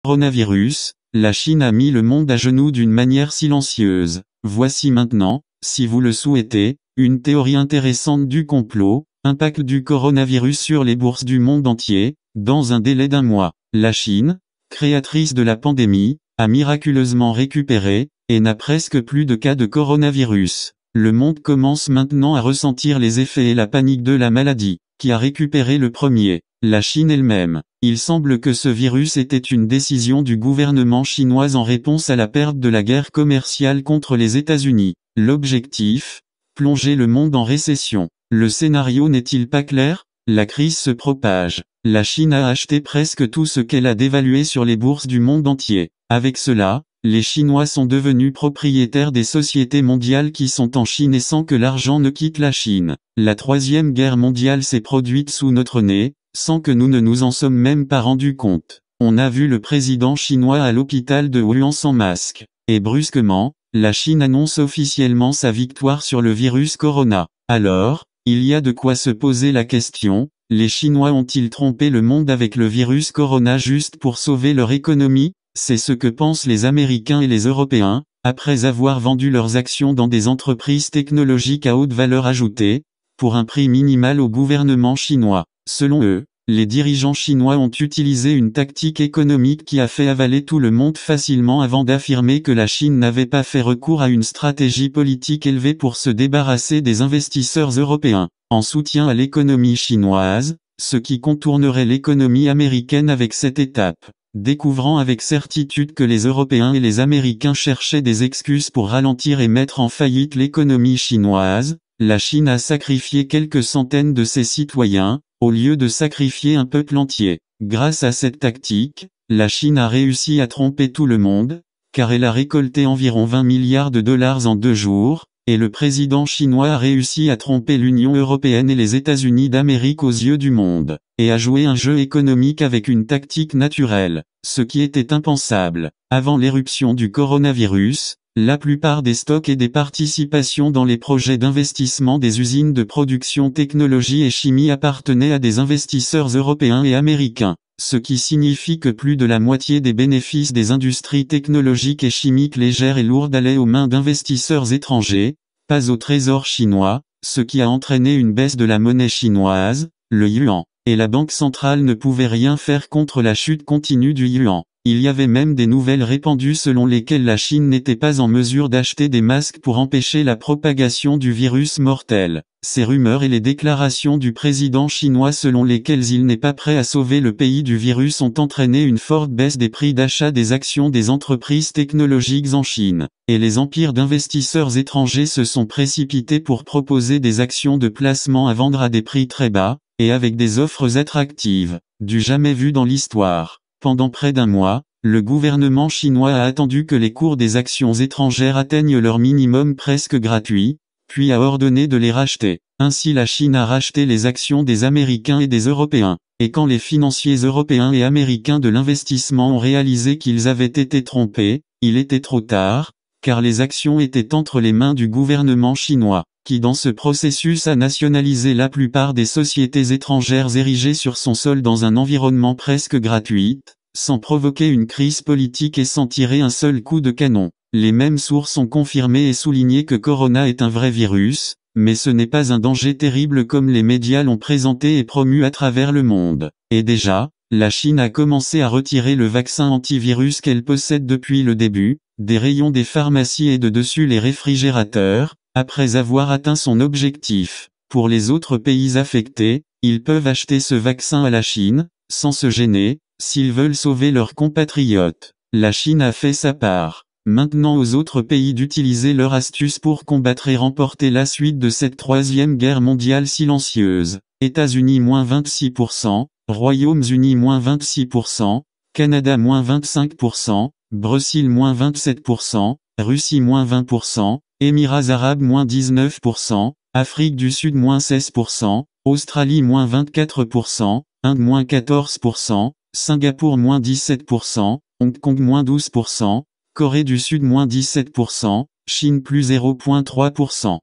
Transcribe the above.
Coronavirus, la Chine a mis le monde à genoux d'une manière silencieuse. Voici maintenant, si vous le souhaitez, une théorie intéressante du complot, impact du coronavirus sur les bourses du monde entier, dans un délai d'1 mois. La Chine, créatrice de la pandémie, a miraculeusement récupéré, et n'a presque plus de cas de coronavirus. Le monde commence maintenant à ressentir les effets et la panique de la maladie, qui a récupéré le premier. La Chine elle-même. Il semble que ce virus était une décision du gouvernement chinois en réponse à la perte de la guerre commerciale contre les États-Unis. L'objectif? Plonger le monde en récession. Le scénario n'est-il pas clair? La crise se propage. La Chine a acheté presque tout ce qu'elle a dévalué sur les bourses du monde entier. Avec cela, les Chinois sont devenus propriétaires des sociétés mondiales qui sont en Chine et sans que l'argent ne quitte la Chine. La troisième guerre mondiale s'est produite sous notre nez, sans que nous ne nous en sommes même pas rendus compte. On a vu le président chinois à l'hôpital de Wuhan sans masque. Et brusquement, la Chine annonce officiellement sa victoire sur le virus corona. Alors, il y a de quoi se poser la question, les Chinois ont-ils trompé le monde avec le virus corona juste pour sauver leur économie? C'est ce que pensent les Américains et les Européens, après avoir vendu leurs actions dans des entreprises technologiques à haute valeur ajoutée, pour un prix minimal au gouvernement chinois. Selon eux, les dirigeants chinois ont utilisé une tactique économique qui a fait avaler tout le monde facilement avant d'affirmer que la Chine n'avait pas fait recours à une stratégie politique élevée pour se débarrasser des investisseurs européens, en soutien à l'économie chinoise, ce qui contournerait l'économie américaine avec cette étape. Découvrant avec certitude que les Européens et les Américains cherchaient des excuses pour ralentir et mettre en faillite l'économie chinoise, la Chine a sacrifié quelques centaines de ses citoyens, au lieu de sacrifier un peuple entier. Grâce à cette tactique, la Chine a réussi à tromper tout le monde, car elle a récolté environ 20 milliards de dollars en 2 jours, et le président chinois a réussi à tromper l'Union européenne et les États-Unis d'Amérique aux yeux du monde, et a joué un jeu économique avec une tactique naturelle, ce qui était impensable. Avant l'éruption du coronavirus, la plupart des stocks et des participations dans les projets d'investissement des usines de production technologie et chimie appartenaient à des investisseurs européens et américains, ce qui signifie que plus de la moitié des bénéfices des industries technologiques et chimiques légères et lourdes allaient aux mains d'investisseurs étrangers, pas au trésor chinois, ce qui a entraîné une baisse de la monnaie chinoise, le yuan, et la banque centrale ne pouvait rien faire contre la chute continue du yuan. Il y avait même des nouvelles répandues selon lesquelles la Chine n'était pas en mesure d'acheter des masques pour empêcher la propagation du virus mortel. Ces rumeurs et les déclarations du président chinois selon lesquelles il n'est pas prêt à sauver le pays du virus ont entraîné une forte baisse des prix d'achat des actions des entreprises technologiques en Chine, et les empires d'investisseurs étrangers se sont précipités pour proposer des actions de placement à vendre à des prix très bas, et avec des offres attractives, du jamais vu dans l'histoire. Pendant près d'1 mois, le gouvernement chinois a attendu que les cours des actions étrangères atteignent leur minimum presque gratuit, puis a ordonné de les racheter. Ainsi la Chine a racheté les actions des Américains et des Européens. Et quand les financiers européens et américains de l'investissement ont réalisé qu'ils avaient été trompés, il était trop tard, car les actions étaient entre les mains du gouvernement chinois, qui dans ce processus a nationalisé la plupart des sociétés étrangères érigées sur son sol dans un environnement presque gratuit, sans provoquer une crise politique et sans tirer un seul coup de canon. Les mêmes sources ont confirmé et souligné que Corona est un vrai virus, mais ce n'est pas un danger terrible comme les médias l'ont présenté et promu à travers le monde. Et déjà, la Chine a commencé à retirer le vaccin antivirus qu'elle possède depuis le début, des rayons des pharmacies et de dessus les réfrigérateurs, après avoir atteint son objectif. Pour les autres pays affectés, ils peuvent acheter ce vaccin à la Chine, sans se gêner, s'ils veulent sauver leurs compatriotes. La Chine a fait sa part. Maintenant aux autres pays d'utiliser leur astuce pour combattre et remporter la suite de cette troisième guerre mondiale silencieuse. États-Unis -26%, Royaumes-Unis -26%, Canada -25%, Brésil -27%, Russie -20%, Émirats arabes -19%, Afrique du Sud -16%, Australie -24%, Inde -14%, Singapour -17%, Hong Kong -12%, Corée du Sud -17%, Chine +0,3%.